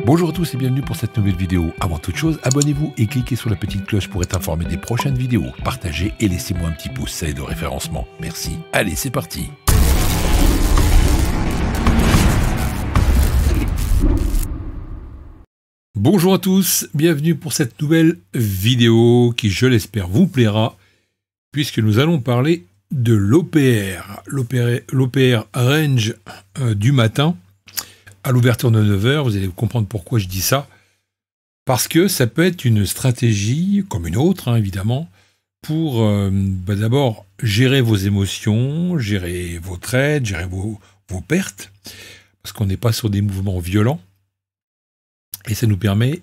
Bonjour à tous et bienvenue pour cette nouvelle vidéo. Avant toute chose, abonnez-vous et cliquez sur la petite cloche pour être informé des prochaines vidéos. Partagez et laissez-moi un petit pouce, ça aide au référencement. Merci. Allez, c'est parti. Bonjour à tous, bienvenue pour cette nouvelle vidéo qui, je l'espère, vous plaira, puisque nous allons parler de l'OPR, l'OPR range du matin à l'ouverture de 9h. Vous allez comprendre pourquoi je dis ça, parce que ça peut être une stratégie, comme une autre, évidemment, pour d'abord gérer vos émotions, gérer vos trades, gérer vos pertes, parce qu'on n'est pas sur des mouvements violents. Et ça nous permet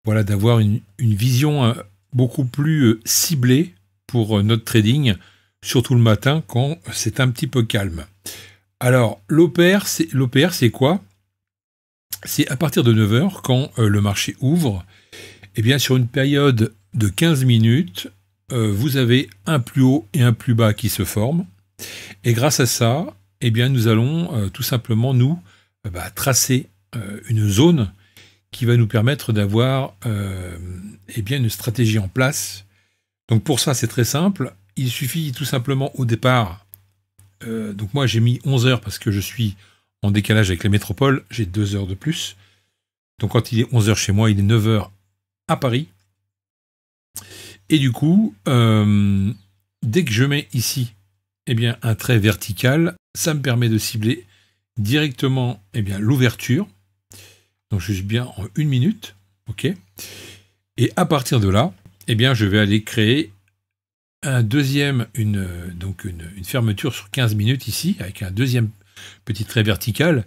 voilà, d'avoir une vision beaucoup plus ciblée pour notre trading, surtout le matin quand c'est un petit peu calme. Alors, l'OPR, c'est quoi? C'est à partir de 9h, quand le marché ouvre, sur une période de 15 minutes, vous avez un plus haut et un plus bas qui se forment. Et grâce à ça, nous allons tout simplement, tracer une zone qui va nous permettre d'avoir une stratégie en place. Donc pour ça, c'est très simple. Il suffit tout simplement au départ, donc moi j'ai mis 11 heures parce que je suis en décalage avec les métropoles, j'ai 2 heures de plus. Donc quand il est 11 heures chez moi, il est 9 heures à Paris. Et du coup, dès que je mets ici un trait vertical, ça me permet de cibler directement l'ouverture. Donc je suis bien en 1 minute, ok. Et à partir de là, je vais aller créer une fermeture sur 15 minutes ici, avec un deuxième petit trait vertical.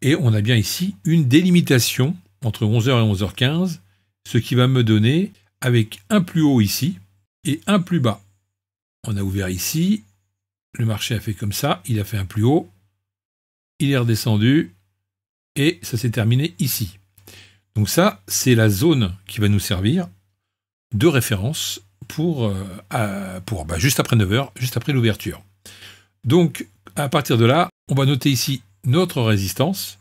Et on a bien ici une délimitation entre 11h et 11h15, ce qui va me donner avec un plus haut ici et un plus bas. On a ouvert ici, le marché a fait comme ça, il a fait un plus haut, il est redescendu, et ça s'est terminé ici. Donc ça, c'est la zone qui va nous servir de référence pour juste après 9h, juste après l'ouverture. Donc, à partir de là, on va noter ici notre résistance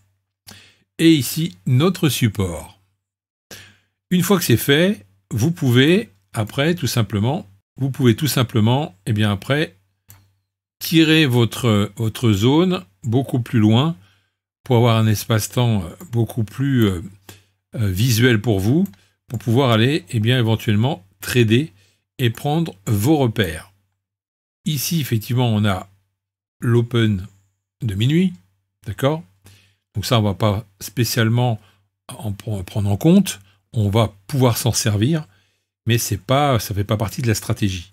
et ici notre support. Une fois que c'est fait, vous pouvez tout simplement tirer votre zone beaucoup plus loin pour avoir un espace-temps beaucoup plus visuel pour vous, pour pouvoir aller éventuellement trader et prendre vos repères. Ici, effectivement, on a l'open de minuit, d'accord? Donc ça, on ne va pas spécialement en prendre en compte, on va pouvoir s'en servir, mais ça ne fait pas partie de la stratégie.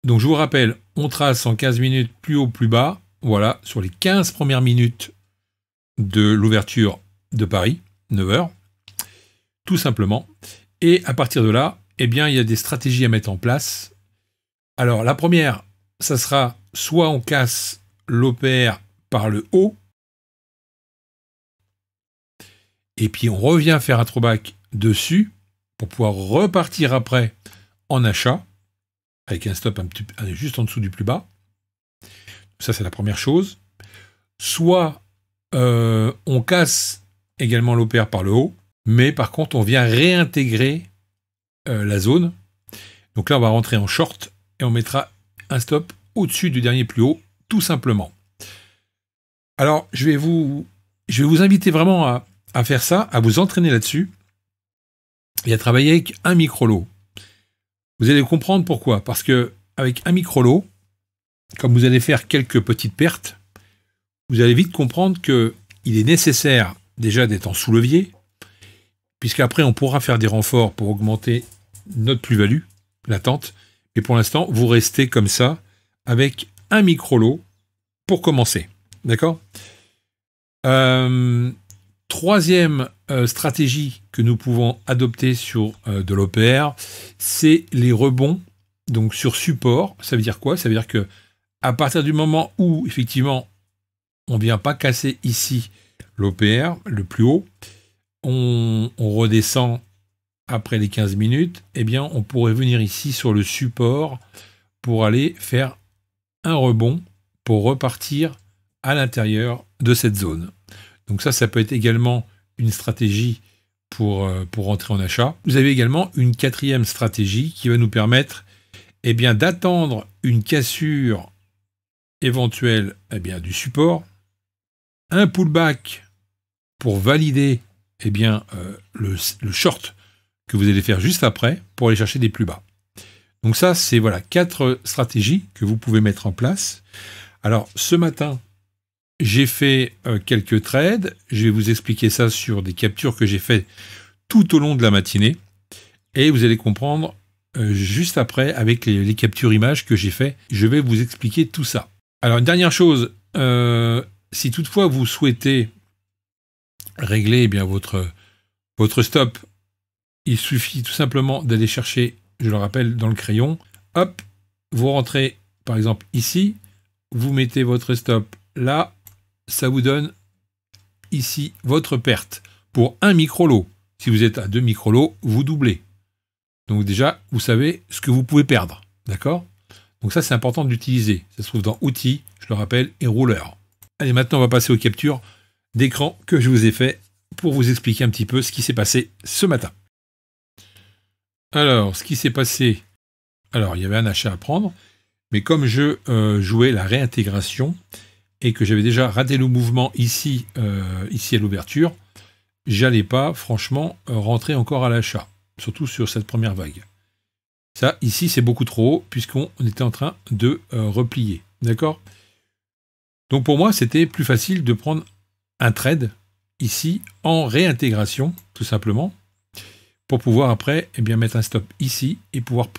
Donc je vous rappelle, on trace en 15 minutes plus haut, plus bas, voilà, sur les 15 premières minutes de l'ouverture de Paris, 9h, tout simplement. Et à partir de là, il y a des stratégies à mettre en place. Alors, la première, ça sera soit on casse l'OPR par le haut, et puis on revient faire un throwback dessus pour pouvoir repartir après en achat, avec un stop juste en dessous du plus bas. Ça, c'est la première chose. Soit on casse également l'OPR par le haut, mais par contre, on vient réintégrer la zone. Donc là, on va rentrer en short et on mettra un stop au-dessus du dernier plus haut, tout simplement. Alors, je vais vous inviter vraiment à faire ça, à vous entraîner là-dessus et à travailler avec un micro-lot. Vous allez comprendre pourquoi. Parce que avec un micro-lot, comme vous allez faire quelques petites pertes, vous allez vite comprendre qu'il est nécessaire déjà d'être en sous-levier, puisqu'après on pourra faire des renforts pour augmenter notre plus-value latente, et pour l'instant vous restez comme ça avec un micro-lot pour commencer, d'accord? Troisième stratégie que nous pouvons adopter sur de l'OPR, c'est les rebonds, donc sur support. Ça veut dire quoi? Ça veut dire que à partir du moment où effectivement on ne vient pas casser ici l'OPR, le plus haut, on redescend après les 15 minutes, on pourrait venir ici sur le support pour aller faire un rebond pour repartir à l'intérieur de cette zone. Donc ça peut être également une stratégie pour rentrer en achat. Vous avez également une quatrième stratégie qui va nous permettre d'attendre une cassure éventuelle du support, un pullback pour valider le short que vous allez faire juste après pour aller chercher des plus bas. Donc ça, c'est voilà 4 stratégies que vous pouvez mettre en place. Alors ce matin, j'ai fait quelques trades. Je vais vous expliquer ça sur des captures que j'ai fait tout au long de la matinée. Et vous allez comprendre juste après avec les captures images que j'ai fait. Je vais vous expliquer tout ça. Alors une dernière chose, si toutefois vous souhaitez régler votre stop, il suffit tout simplement d'aller chercher, je le rappelle, dans le crayon. Hop, vous rentrez par exemple ici, vous mettez votre stop là, ça vous donne ici votre perte pour 1 micro-lot. Si vous êtes à 2 micro-lots, vous doublez. Donc déjà, vous savez ce que vous pouvez perdre. D'accord? Donc ça, c'est important d'utiliser. Ça se trouve dans Outils, je le rappelle, et Rouleur. Allez, maintenant, on va passer aux captures d'écran que je vous ai fait pour vous expliquer un petit peu ce qui s'est passé ce matin. Alors, ce qui s'est passé... Alors, il y avait un achat à prendre, mais comme je jouais la réintégration et que j'avais déjà raté le mouvement ici à l'ouverture, j'allais pas, franchement, rentrer encore à l'achat, surtout sur cette première vague. Ça, ici, c'est beaucoup trop haut, puisqu'on était en train de replier. D'accord? Donc, pour moi, c'était plus facile de prendre un trade, ici, en réintégration, tout simplement, pour pouvoir après, mettre un stop ici, et pouvoir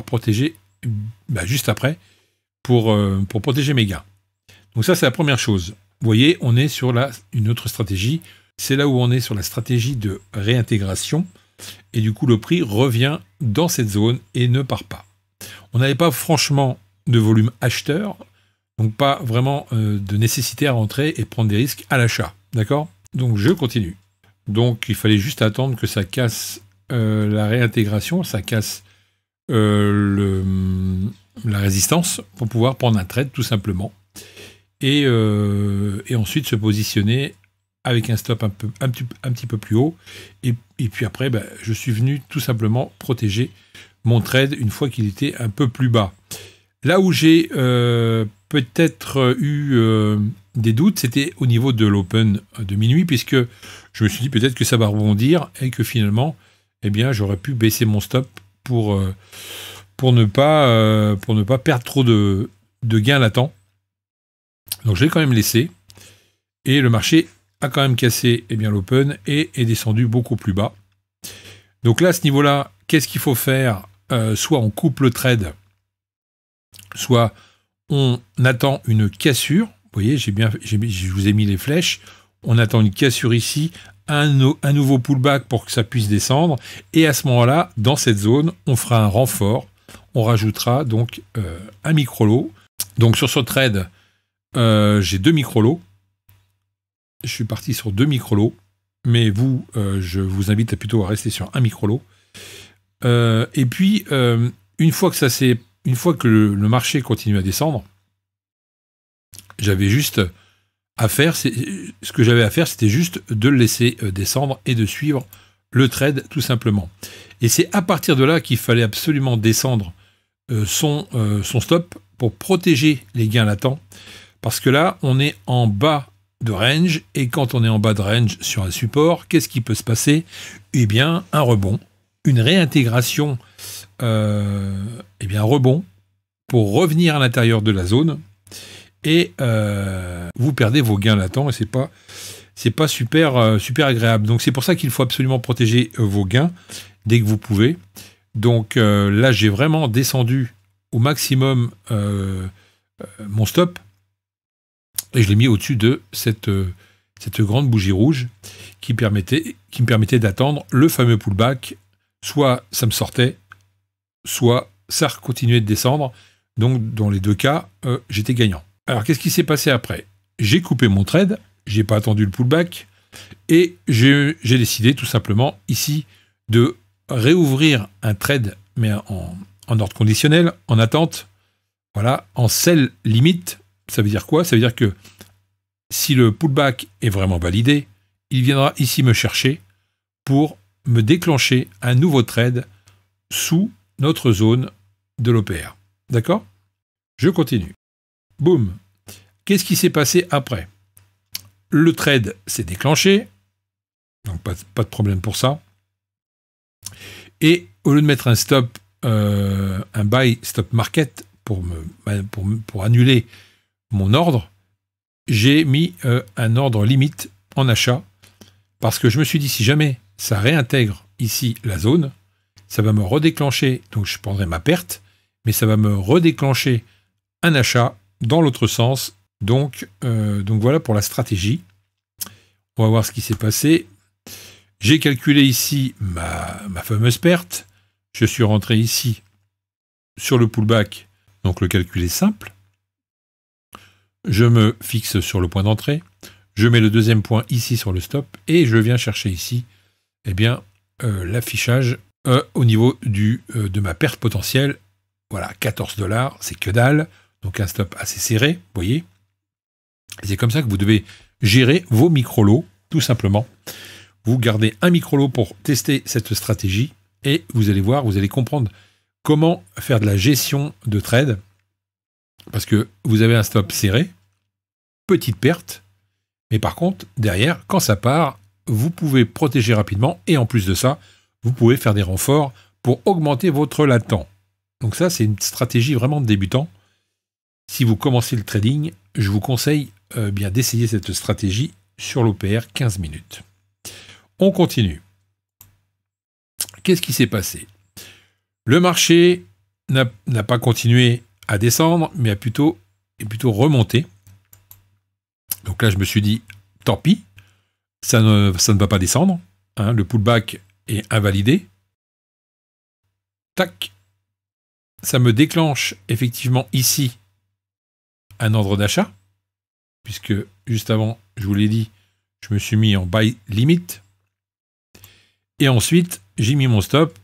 protéger, juste après, pour protéger mes gains. Donc ça, c'est la première chose. Vous voyez, on est sur une autre stratégie. C'est là où on est sur la stratégie de réintégration. Et du coup, le prix revient dans cette zone et ne part pas. On n'avait pas franchement de volume acheteur, donc pas vraiment de nécessité à rentrer et prendre des risques à l'achat. D'accord? Donc je continue. Donc il fallait juste attendre que ça casse la réintégration, ça casse la résistance pour pouvoir prendre un trade tout simplement. Et ensuite se positionner avec un stop un petit peu plus haut. Et puis après, je suis venu tout simplement protéger mon trade une fois qu'il était un peu plus bas. Là où j'ai peut-être eu des doutes, c'était au niveau de l'open de minuit, puisque je me suis dit peut-être que ça va rebondir et que finalement, j'aurais pu baisser mon stop pour ne pas perdre trop de gains latents. Donc je l'ai quand même laissé, et le marché a quand même cassé l'open et est descendu beaucoup plus bas. Donc là, à ce niveau-là, qu'est-ce qu'il faut faire? Soit on coupe le trade, soit on attend une cassure. Vous voyez, je vous ai mis les flèches. On attend une cassure ici, un nouveau pullback pour que ça puisse descendre. Et à ce moment-là, dans cette zone, on fera un renfort. On rajoutera donc un micro-lot. Donc sur ce trade, j'ai 2 micro-lots. Je suis parti sur 2 micro-lots, mais je vous invite plutôt à rester sur un micro-lot. Et puis, une fois que le marché continue à descendre, j'avais juste à faire, ce que j'avais à faire, c'était juste de le laisser descendre et de suivre le trade tout simplement. Et c'est à partir de là qu'il fallait absolument descendre son stop pour protéger les gains latents, parce que là, on est en bas de range, et quand on est en bas de range sur un support, qu'est-ce qui peut se passer? Un rebond, une réintégration, un rebond pour revenir à l'intérieur de la zone, et vous perdez vos gains latents, et c'est pas super agréable. Donc c'est pour ça qu'il faut absolument protéger vos gains dès que vous pouvez. Donc là, j'ai vraiment descendu au maximum mon stop, et je l'ai mis au-dessus de cette grande bougie rouge qui me permettait d'attendre le fameux pullback. Soit ça me sortait, soit ça continuait de descendre. Donc dans les deux cas, j'étais gagnant. Alors qu'est-ce qui s'est passé après? J'ai coupé mon trade, j'ai pas attendu le pullback, et j'ai décidé tout simplement ici de réouvrir un trade, mais en ordre conditionnel, en attente, voilà, en sell limite. Ça veut dire quoi? Ça veut dire que si le pullback est vraiment validé, il viendra ici me chercher pour me déclencher un nouveau trade sous notre zone de l'OPR. D'accord? Je continue. Boum. Qu'est-ce qui s'est passé après? Le trade s'est déclenché, donc pas de problème pour ça. Et au lieu de mettre un stop, un buy stop market pour annuler mon ordre, j'ai mis un ordre limite en achat parce que je me suis dit si jamais ça réintègre ici la zone, ça va me redéclencher, donc je prendrai ma perte, mais ça va me redéclencher un achat dans l'autre sens. Donc voilà pour la stratégie. On va voir ce qui s'est passé. J'ai calculé ici ma fameuse perte. Je suis rentré ici sur le pullback, donc le calcul est simple. Je me fixe sur le point d'entrée. Je mets le deuxième point ici sur le stop et je viens chercher ici l'affichage au niveau de ma perte potentielle. Voilà, 14 $, c'est que dalle. Donc un stop assez serré, vous voyez. C'est comme ça que vous devez gérer vos micro-lots, tout simplement. Vous gardez un micro-lot pour tester cette stratégie et vous allez voir, vous allez comprendre comment faire de la gestion de trade. Parce que vous avez un stop serré, petite perte, mais par contre, derrière, quand ça part, vous pouvez protéger rapidement et en plus de ça, vous pouvez faire des renforts pour augmenter votre latent. Donc ça, c'est une stratégie vraiment de débutant. Si vous commencez le trading, je vous conseille bien d'essayer cette stratégie sur l'OPR 15 minutes. On continue. Qu'est-ce qui s'est passé? Le marché n'a pas continué à descendre, mais est plutôt remonté. Donc là, je me suis dit, tant pis, ça ne va pas descendre. Hein, le pullback est invalidé. Tac. Ça me déclenche effectivement ici un ordre d'achat, puisque juste avant, je vous l'ai dit, je me suis mis en buy limit. Et ensuite, j'ai mis mon stop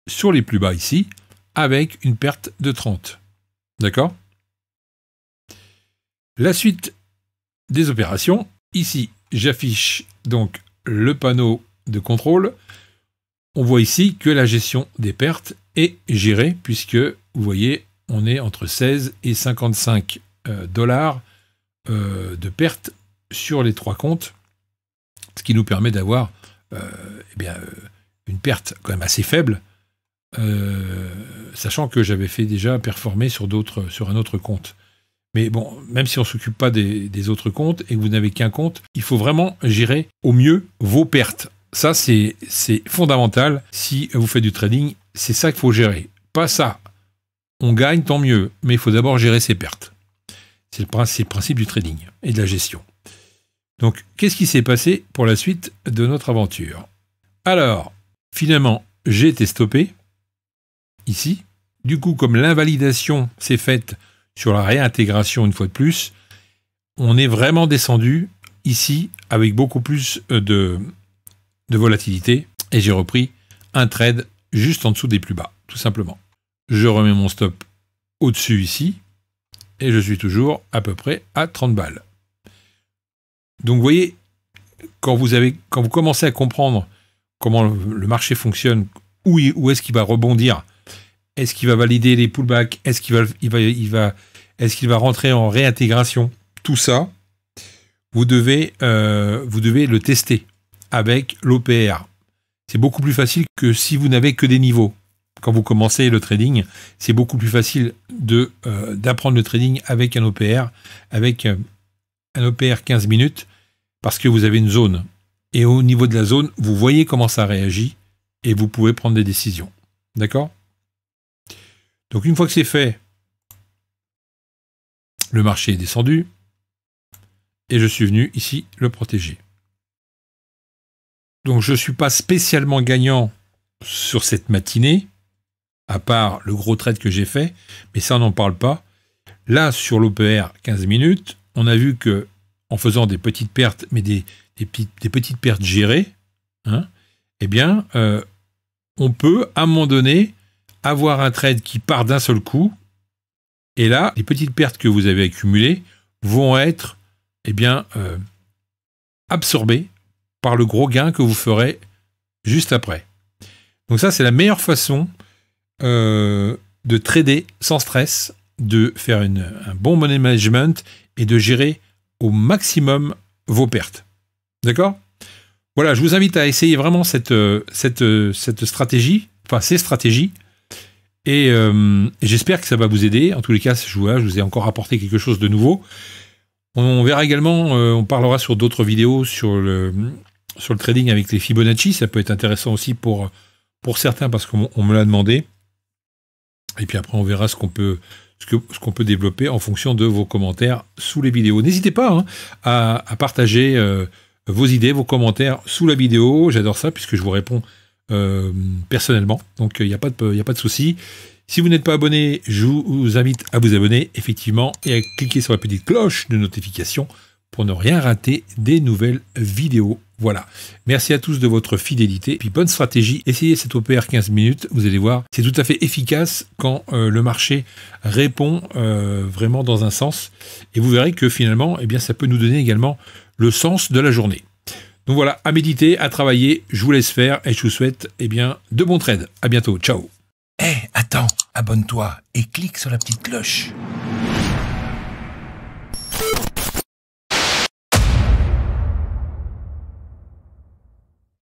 sur les plus bas ici, avec une perte de 30. D'accord? La suite des opérations, ici, j'affiche donc le panneau de contrôle. On voit ici que la gestion des pertes est gérée, puisque, vous voyez, on est entre 16 et 55 $ de pertes sur les trois comptes, ce qui nous permet d'avoir une perte quand même assez faible, sachant que j'avais fait déjà performer sur un autre compte. Mais bon, même si on ne s'occupe pas des autres comptes et que vous n'avez qu'un compte, il faut vraiment gérer au mieux vos pertes. Ça, c'est fondamental. Si vous faites du trading, c'est ça qu'il faut gérer. Pas ça. On gagne, tant mieux, mais il faut d'abord gérer ses pertes. C'est le principe du trading et de la gestion. Donc, qu'est-ce qui s'est passé pour la suite de notre aventure? Alors, finalement, j'ai été stoppé, ici. Du coup, comme l'invalidation s'est faite sur la réintégration une fois de plus, on est vraiment descendu ici avec beaucoup plus de volatilité et j'ai repris un trade juste en dessous des plus bas, tout simplement. Je remets mon stop au-dessus ici et je suis toujours à peu près à 30 balles. Donc vous voyez, quand vous commencez à comprendre comment le marché fonctionne, où est-ce qu'il va rebondir, est-ce qu'il va valider les pullbacks, est-ce qu'il va rentrer en réintégration, tout ça, vous devez le tester avec l'OPR. C'est beaucoup plus facile que si vous n'avez que des niveaux. Quand vous commencez le trading, c'est beaucoup plus facile d'apprendre le trading avec un OPR, avec un OPR 15 minutes, parce que vous avez une zone. Et au niveau de la zone, vous voyez comment ça réagit et vous pouvez prendre des décisions. D'accord? Donc une fois que c'est fait, le marché est descendu et je suis venu ici le protéger. Donc je ne suis pas spécialement gagnant sur cette matinée, à part le gros trade que j'ai fait, mais ça on n'en parle pas. Là, sur l'OPR 15 minutes, on a vu que en faisant des petites pertes, mais des petites pertes gérées, hein, eh bien, on peut, à un moment donné, avoir un trade qui part d'un seul coup, et là, les petites pertes que vous avez accumulées vont être eh bien, absorbé par le gros gain que vous ferez juste après. Donc ça, c'est la meilleure façon de trader sans stress, de faire un bon money management et de gérer au maximum vos pertes. D'accord ? Voilà, je vous invite à essayer vraiment cette stratégie, enfin ces stratégies, et j'espère que ça va vous aider. En tous les cas, je vous ai encore apporté quelque chose de nouveau. On verra également, on parlera sur d'autres vidéos sur le trading avec les Fibonacci. Ça peut être intéressant aussi pour certains parce qu'on me l'a demandé. Et puis après, on verra ce qu'on peut développer en fonction de vos commentaires sous les vidéos. N'hésitez pas à partager vos idées, vos commentaires sous la vidéo. J'adore ça puisque je vous réponds personnellement. Donc, il n'y a pas de souci. Si vous n'êtes pas abonné, je vous invite à vous abonner, effectivement, et à cliquer sur la petite cloche de notification pour ne rien rater des nouvelles vidéos. Voilà. Merci à tous de votre fidélité. Et puis bonne stratégie. Essayez cette OPR 15 minutes. Vous allez voir, c'est tout à fait efficace quand le marché répond vraiment dans un sens. Et vous verrez que finalement, eh bien, ça peut nous donner également le sens de la journée. Donc voilà, à méditer, à travailler. Je vous laisse faire et je vous souhaite eh bien, de bons trades. À bientôt. Ciao. Attends, abonne-toi et clique sur la petite cloche.